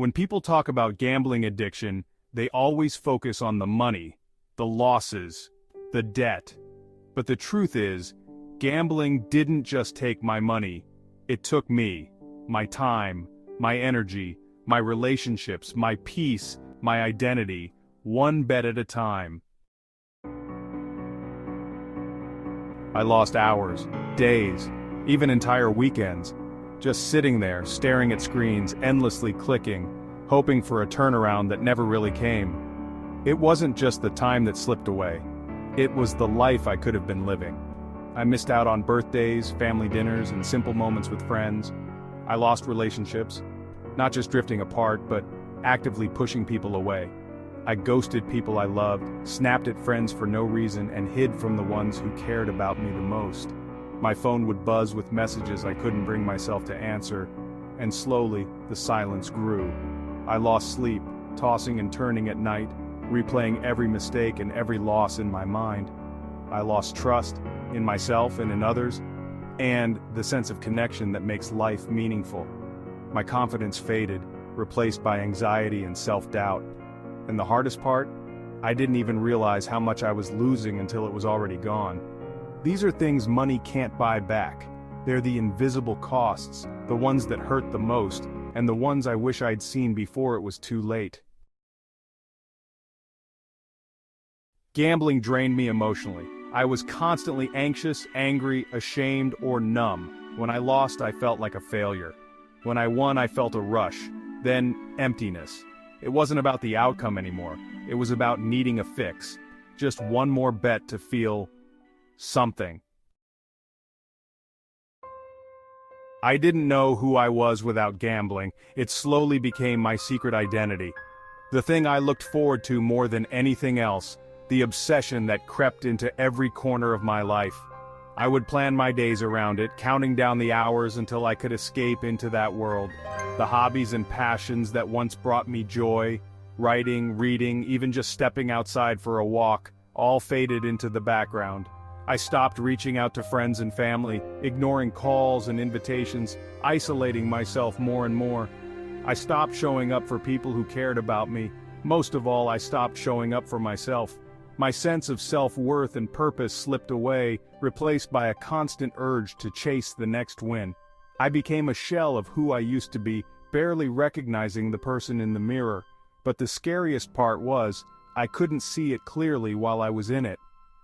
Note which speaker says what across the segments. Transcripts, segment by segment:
Speaker 1: When people talk about gambling addiction, they always focus on the money, the losses, the debt. But the truth is, gambling didn't just take my money. It took me, my time, my energy, my relationships, my peace, my identity, one bet at a time. I lost hours, days, even entire weekends, just sitting there, staring at screens, endlessly clicking, hoping for a turnaround that never really came. It wasn't just the time that slipped away. It was the life I could have been living. I missed out on birthdays, family dinners, and simple moments with friends. I lost relationships, not just drifting apart, but actively pushing people away. I ghosted people I loved, snapped at friends for no reason, and hid from the ones who cared about me the most. My phone would buzz with messages I couldn't bring myself to answer, and slowly, the silence grew. I lost sleep, tossing and turning at night, replaying every mistake and every loss in my mind. I lost trust in myself and in others, and the sense of connection that makes life meaningful. My confidence faded, replaced by anxiety and self-doubt. And the hardest part? I didn't even realize how much I was losing until it was already gone. These are things money can't buy back. They're the invisible costs, the ones that hurt the most, and the ones I wish I'd seen before it was too late. Gambling drained me emotionally. I was constantly anxious, angry, ashamed, or numb. When I lost, I felt like a failure. When I won, I felt a rush, then emptiness. It wasn't about the outcome anymore. It was about needing a fix. Just one more bet to feel something. I didn't know who I was without gambling. It slowly became my secret identity. The thing I looked forward to more than anything else, the obsession that crept into every corner of my life. I would plan my days around it, counting down the hours until I could escape into that world. The hobbies and passions that once brought me joy, writing, reading, even just stepping outside for a walk, all faded into the background. I stopped reaching out to friends and family, ignoring calls and invitations, isolating myself more and more. I stopped showing up for people who cared about me. Most of all, I stopped showing up for myself. My sense of self-worth and purpose slipped away, replaced by a constant urge to chase the next win. I became a shell of who I used to be, barely recognizing the person in the mirror. But the scariest part was, I couldn't see it clearly while I was in it.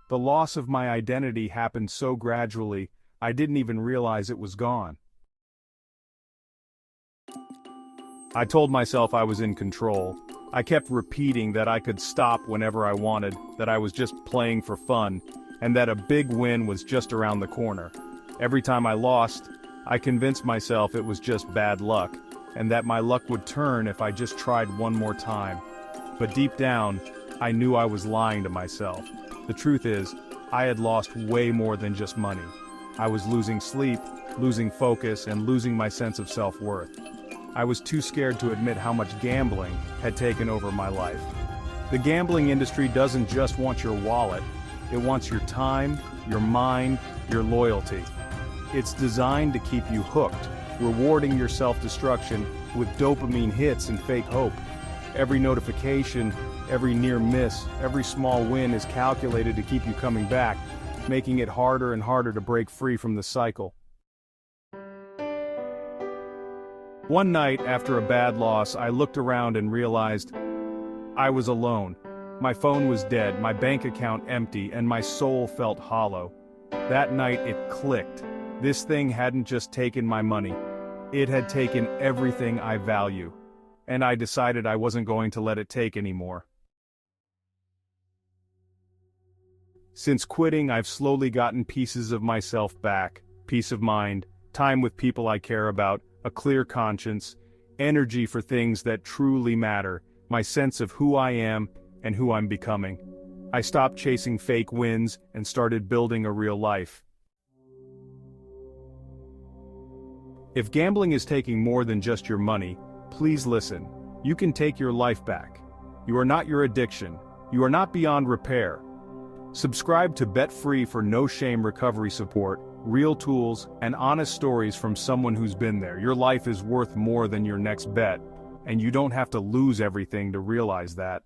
Speaker 1: The loss of my identity happened so gradually, I didn't even realize it was gone. I told myself I was in control. I kept repeating that I could stop whenever I wanted, that I was just playing for fun, and that a big win was just around the corner. Every time I lost, I convinced myself it was just bad luck, and that my luck would turn if I just tried one more time. But deep down, I knew I was lying to myself. The truth is, I had lost way more than just money. I was losing sleep, losing focus, and losing my sense of self-worth. I was too scared to admit how much gambling had taken over my life. The gambling industry doesn't just want your wallet, it wants your time, your mind, your loyalty. It's designed to keep you hooked, rewarding your self-destruction with dopamine hits and fake hope. Every notification, every near miss, every small win is calculated to keep you coming back, making it harder and harder to break free from the cycle. One night, after a bad loss, I looked around and realized I was alone. My phone was dead, my bank account empty, and my soul felt hollow. That night it clicked. This thing hadn't just taken my money. It had taken everything I value. And I decided I wasn't going to let it take anymore. Since quitting, I've slowly gotten pieces of myself back. Peace of mind, time with people I care about, a clear conscience, energy for things that truly matter, my sense of who I am and who I'm becoming. I stopped chasing fake wins and started building a real life. If gambling is taking more than just your money, please listen. You can take your life back. You are not your addiction. You are not beyond repair. Subscribe to Bet Free for no-shame recovery support, real tools, and honest stories from someone who's been there. Your life is worth more than your next bet. and you don't have to lose everything to realize that.